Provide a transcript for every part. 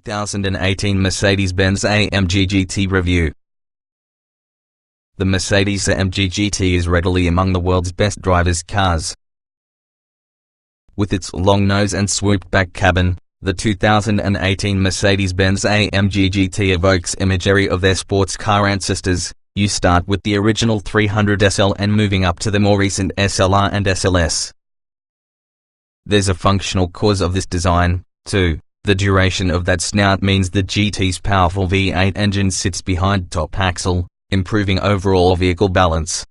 2018 Mercedes-Benz AMG GT review. The Mercedes-AMG GT is readily among the world's best drivers' cars. With its long nose and swooped-back cabin, the 2018 Mercedes-Benz AMG GT evokes imagery of their sports car ancestors. You start with the original 300 SL and moving up to the more recent SLR and SLS. There's a functional cause of this design, too. The duration of that snout means the GT's powerful V8 engine sits behind top axle, improving overall vehicle balance.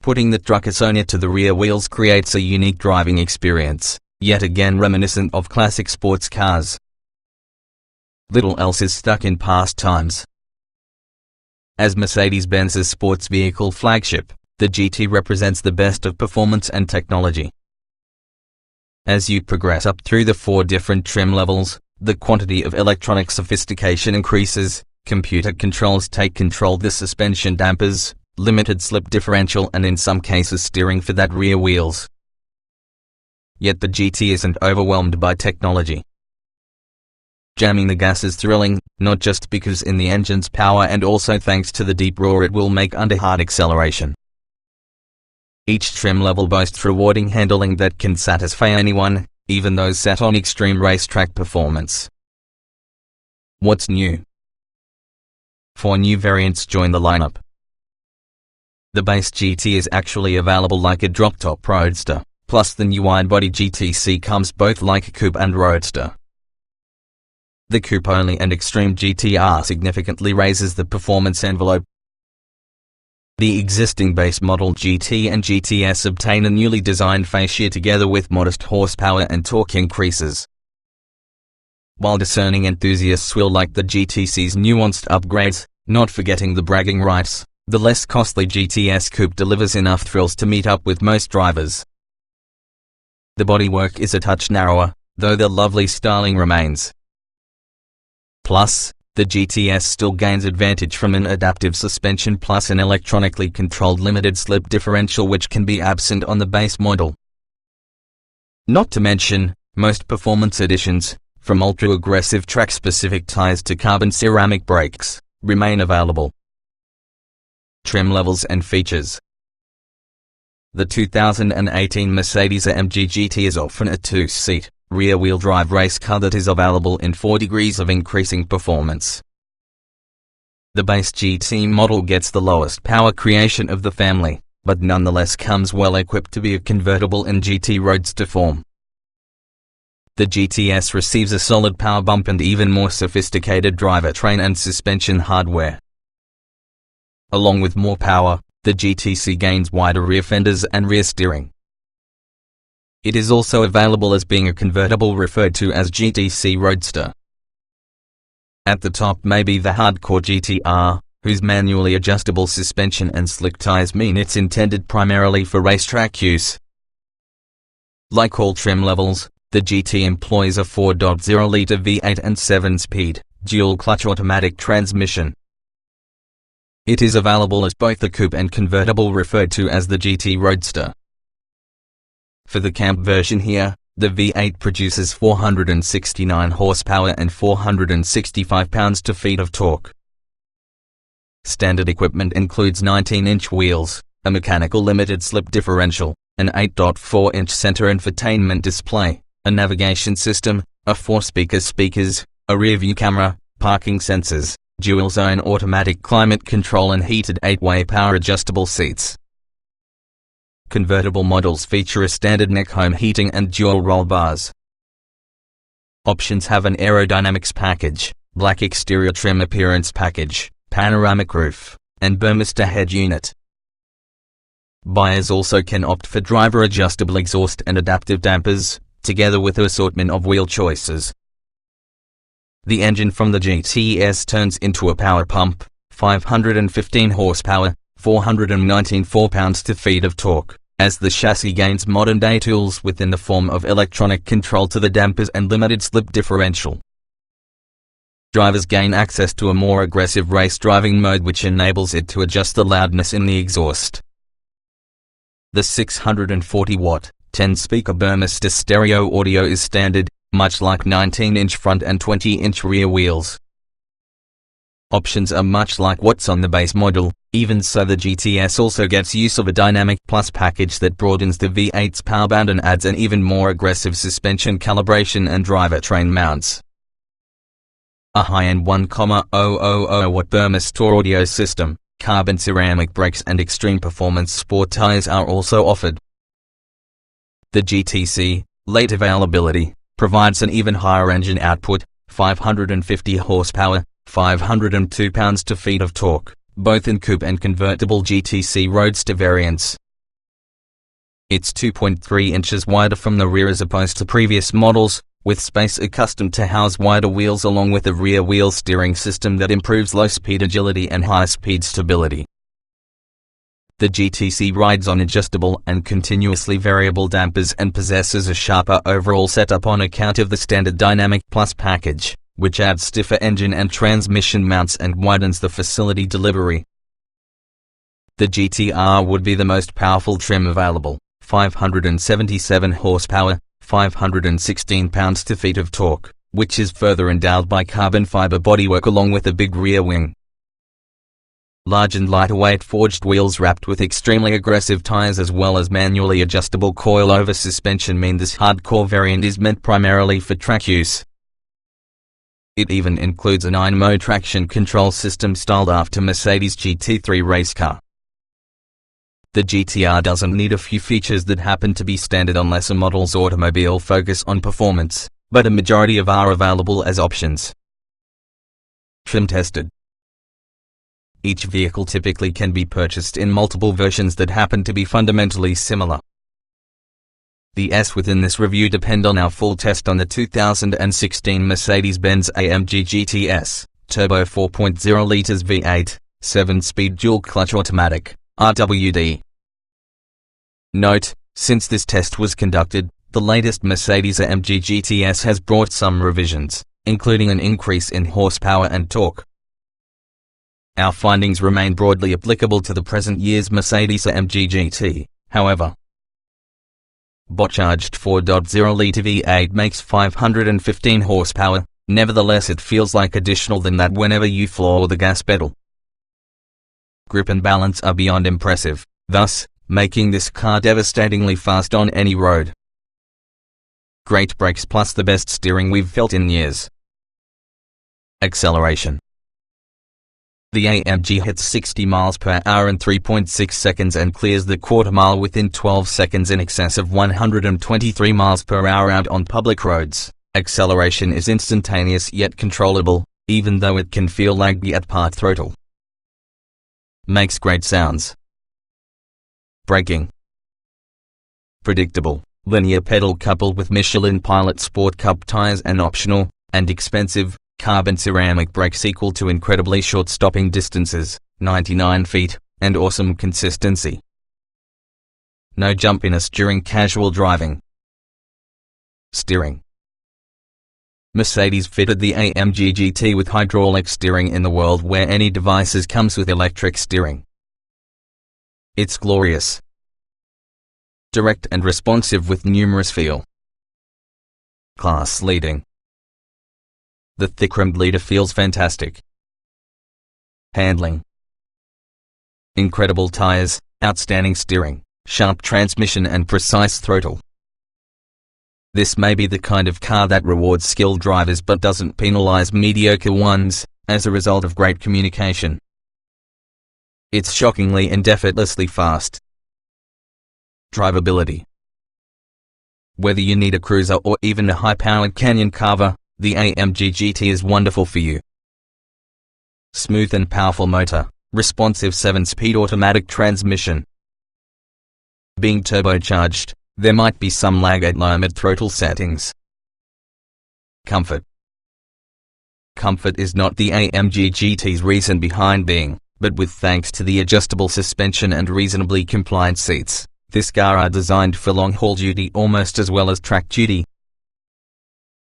Putting the trucker's owner to the rear wheels creates a unique driving experience, yet again reminiscent of classic sports cars. Little else is stuck in past times. As Mercedes-Benz's sports vehicle flagship, the GT represents the best of performance and technology. As you progress up through the 4 different trim levels, the quantity of electronic sophistication increases. Computer controls take control of the suspension dampers, limited slip differential and in some cases steering for that rear wheels. Yet the GT isn't overwhelmed by technology. Jamming the gas is thrilling, not just because in the engine's power and also thanks to the deep roar it will make under hard acceleration. Each trim level boasts rewarding handling that can satisfy anyone, even those set on extreme racetrack performance. What's new? 4 new variants join the lineup. The base GT is actually available like a drop-top roadster, plus the new wide-body GTC comes both like a coupe and roadster. The coupe-only and extreme GTR significantly raises the performance envelope. The existing base model GT and GTS obtain a newly designed fascia together with modest horsepower and torque increases. While discerning enthusiasts will like the GTC's nuanced upgrades, not forgetting the bragging rights, the less costly GTS coupe delivers enough thrills to meet up with most drivers. The bodywork is a touch narrower, though the lovely styling remains. Plus, the GTS still gains advantage from an adaptive suspension plus an electronically controlled limited slip differential which can be absent on the base model. Not to mention, most performance editions, from ultra-aggressive track-specific tires to carbon ceramic brakes, remain available. Trim levels and features. The 2018 Mercedes-AMG GT is often a 2-seat, rear-wheel drive race car that is available in 4 degrees of increasing performance. The base GT model gets the lowest power creation of the family, but nonetheless comes well equipped to be a convertible in GT roadster form. The GTS receives a solid power bump and even more sophisticated drivetrain and suspension hardware. Along with more power, the GTC gains wider rear fenders and rear steering. It is also available as being a convertible referred to as GTC Roadster. At the top may be the hardcore GTR, whose manually adjustable suspension and slick tires mean it's intended primarily for racetrack use. Like all trim levels, the GT employs a 4.0-litre V8 and 7-speed, dual-clutch automatic transmission. It is available as both the coupe and convertible referred to as the GT Roadster. For the camp version here, the V8 produces 469 horsepower and 465 pounds-feet of torque. Standard equipment includes 19-inch wheels, a mechanical limited slip differential, an 8.4-inch center infotainment display, a navigation system, a 4-speaker speakers, a rear-view camera, parking sensors, dual-zone automatic climate control and heated 8-way power-adjustable seats. Convertible models feature a standard neck home heating and dual roll bars. Options have an aerodynamics package, black exterior trim appearance package, panoramic roof, and Burmester head unit. Buyers also can opt for driver adjustable exhaust and adaptive dampers, together with an assortment of wheel choices. The engine from the GTS turns into a power pump, 515 horsepower, 494 pounds-feet of torque, as the chassis gains modern-day tools within the form of electronic control to the dampers and limited slip differential. Drivers gain access to a more aggressive race driving mode which enables it to adjust the loudness in the exhaust. The 640-watt, 10-speaker Burmester stereo audio is standard, much like 19-inch front and 20-inch rear wheels. Options are much like what's on the base model. Even so, the GTS also gets use of a Dynamic Plus package that broadens the V8's power band and adds an even more aggressive suspension calibration and drivetrain mounts. A high-end 1,000-watt Burmester audio system, carbon ceramic brakes and extreme performance sport tires are also offered. The GTC, late availability, provides an even higher engine output, 550 horsepower, 502 pounds-feet of torque, both in coupe and convertible GTC roadster variants. It's 2.3 inches wider from the rear as opposed to previous models, with space accustomed to house wider wheels along with a rear wheel steering system that improves low-speed agility and high-speed stability. The GTC rides on adjustable and continuously variable dampers and possesses a sharper overall setup on account of the standard Dynamic Plus package, which adds stiffer engine and transmission mounts and widens the facility delivery. The GTR would be the most powerful trim available, 577 horsepower, 516 pounds-feet of torque, which is further endowed by carbon fiber bodywork along with a big rear wing. Large and lighter-weight forged wheels wrapped with extremely aggressive tires as well as manually adjustable coil-over suspension mean this hardcore variant is meant primarily for track use. It even includes a 9-mode traction control system styled after Mercedes GT3 race car. The GTR doesn't need a few features that happen to be standard on lesser models. Automobile focus on performance, but a majority of are available as options. Trim tested. Each vehicle typically can be purchased in multiple versions that happen to be fundamentally similar. The S within this review depend on our full test on the 2016 Mercedes-Benz AMG GT, turbo 4.0 liters V8, 7-speed dual-clutch automatic, RWD. Note, since this test was conducted, the latest Mercedes-AMG GT has brought some revisions, including an increase in horsepower and torque. Our findings remain broadly applicable to the present year's Mercedes-AMG GT, however. Bot-charged 4.0-litre V8 makes 515 horsepower, nevertheless it feels like additional than that whenever you floor the gas pedal. Grip and balance are beyond impressive, thus, making this car devastatingly fast on any road. Great brakes plus the best steering we've felt in years. Acceleration. The AMG hits 60 miles per hour in 3.6 seconds and clears the quarter mile within 12 seconds in excess of 123 miles per hour out on public roads. Acceleration is instantaneous yet controllable, even though it can feel laggy at part throttle. Makes great sounds. Braking. Predictable, linear pedal coupled with Michelin Pilot Sport Cup tires and optional, and expensive, carbon ceramic brakes equal to incredibly short stopping distances, 99 feet, and awesome consistency. No jumpiness during casual driving. Steering. Mercedes fitted the AMG GT with hydraulic steering in the world where any devices comes with electric steering. It's glorious. Direct and responsive with numerous feel. Class leading. The thick-rimmed leader feels fantastic. Handling. Incredible tires, outstanding steering, sharp transmission and precise throttle. This may be the kind of car that rewards skilled drivers but doesn't penalize mediocre ones, as a result of great communication. It's shockingly and effortlessly fast. Drivability. Whether you need a cruiser or even a high-powered canyon carver, the AMG GT is wonderful for you. Smooth and powerful motor, responsive 7-speed automatic transmission. Being turbocharged, there might be some lag at low mid-throttle settings. Comfort. Comfort is not the AMG GT's reason behind being, but with thanks to the adjustable suspension and reasonably compliant seats, this car are designed for long-haul duty almost as well as track duty.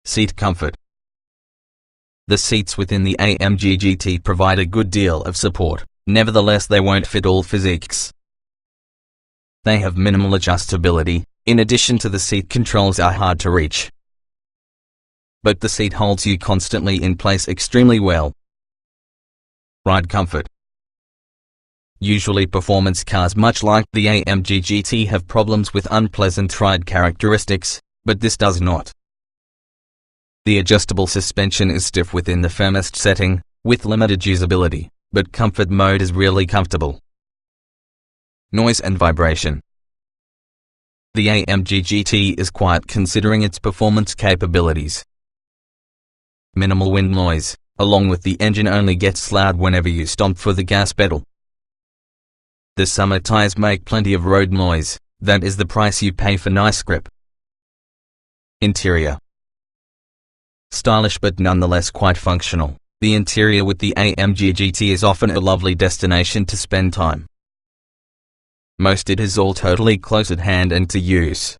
Seat comfort. The seats within the AMG GT provide a good deal of support, nevertheless they won't fit all physiques. They have minimal adjustability, in addition to the seat controls are hard to reach. but the seat holds you constantly in place extremely well. Ride comfort. Usually performance cars much like the AMG GT have problems with unpleasant ride characteristics, but this does not. The adjustable suspension is stiff within the firmest setting, with limited usability, but comfort mode is really comfortable. Noise and vibration. The AMG GT is quiet considering its performance capabilities. Minimal wind noise, along with the engine only gets loud whenever you stomp for the gas pedal. The summer tires make plenty of road noise, that is the price you pay for nice grip. Interior. Stylish but nonetheless quite functional, the interior with the AMG GT is often a lovely destination to spend time. Most it is all totally close at hand and to use.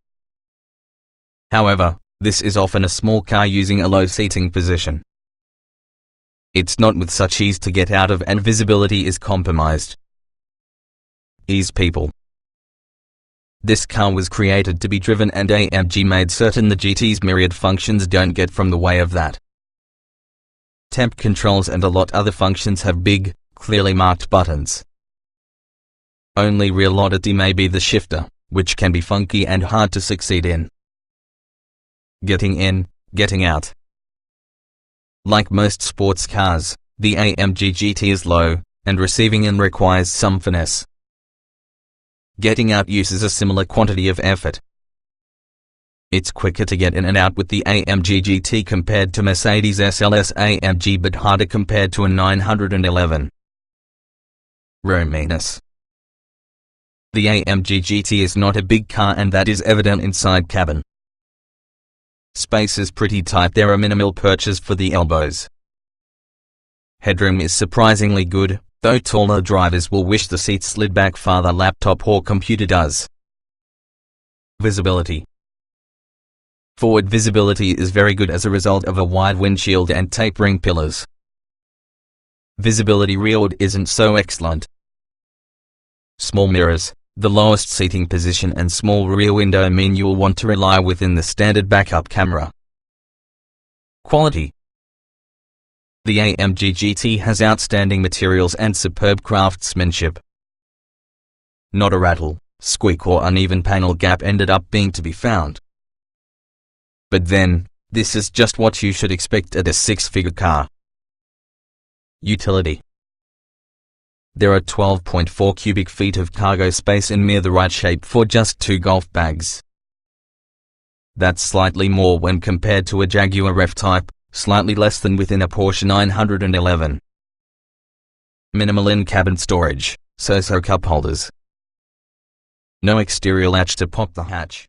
However, this is often a small car using a low seating position. It's not with such ease to get out of and visibility is compromised. Ease people. This car was created to be driven and AMG made certain the GT's myriad functions don't get from the way of that. Temp controls and a lot other functions have big, clearly marked buttons. Only real oddity may be the shifter, which can be funky and hard to succeed in. Getting in, getting out. Like most sports cars, the AMG GT is low, and receiving in requires some finesse. Getting out uses a similar quantity of effort. It's quicker to get in and out with the AMG GT compared to Mercedes SLS AMG but harder compared to a 911. Roominess. The AMG GT is not a big car and that is evident inside cabin. Space is pretty tight, there are minimal perches for the elbows. Headroom is surprisingly good, though taller drivers will wish the seat slid back farther laptop or computer does. Visibility. Forward visibility is very good as a result of a wide windshield and tapering pillars. Visibility rearward isn't so excellent. Small mirrors, the lowest seating position and small rear window mean you will want to rely within the standard backup camera. Quality. The AMG GT has outstanding materials and superb craftsmanship. Not a rattle, squeak or uneven panel gap ended up being to be found. But then, this is just what you should expect at a six-figure car. Utility. There are 12.4 cubic feet of cargo space in mere the right shape for just 2 golf bags. That's slightly more when compared to a Jaguar F-Type, slightly less than within a Porsche 911. Minimal in-cabin storage, so cup holders. No exterior latch to pop the hatch.